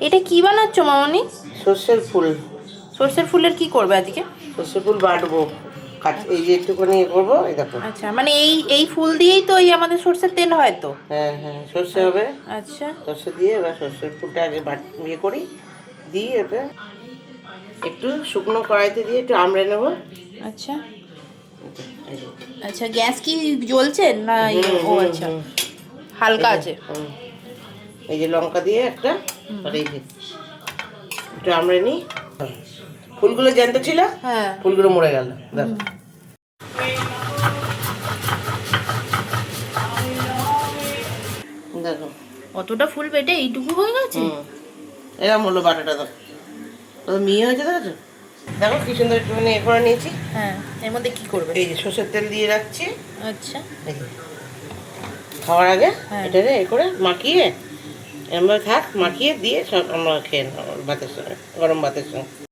এটা কি বানাচ্ছ মামনি? সর্ষের ফুল। সর্ষের ফুলের কি করবে আজকে? সর্ষের ফুল বাটবো, এই যে একটুখানি করবো, এই দেখো। আচ্ছা, মানে এই এই ফুল দিয়েই তো এই আমাদের সর্ষের তেল হয় তো? হ্যাঁ হ্যাঁ, সর্ষে হবে। আচ্ছা সর্ষে দিয়ে এবার সর্ষের ফুলটা আগে করি, দিয়ে এটা একটু শুকনো কড়াইতে দিয়ে একটু আমড়ে নেবো। আচ্ছা আচ্ছা, গ্যাস কি জ্বলছে না? ও আচ্ছা, হালকা আছে। এই যে লঙ্কা দিয়ে একটা, আর এই যে একটু আমড়ে নিই। ফুলগুলো জ্যান্ত ছিল, হ্যাঁ, ফুলগুলো মরে গেল, দেখো। দেখো অতটা ফুল পেটে এইটুকু হয়ে গেছে। এরকম হলো বাটাটা, দেখো কত মিহি হয়েছে, দেখো। দেখো কি সুন্দর একটুখানি এ করে নিয়েছি। হ্যাঁ, এর মধ্যে কি করবে? এই যে সর্ষের তেল দিয়ে রাখছি। আচ্ছা, এই যে খাওয়ার আগে এটারে এ করে মাখিয়ে এমন থাক, মাখিয়ে দিয়ে সব আমরা খেয়ে নেবো ভাতের সঙ্গে, গরম ভাতের সঙ্গে।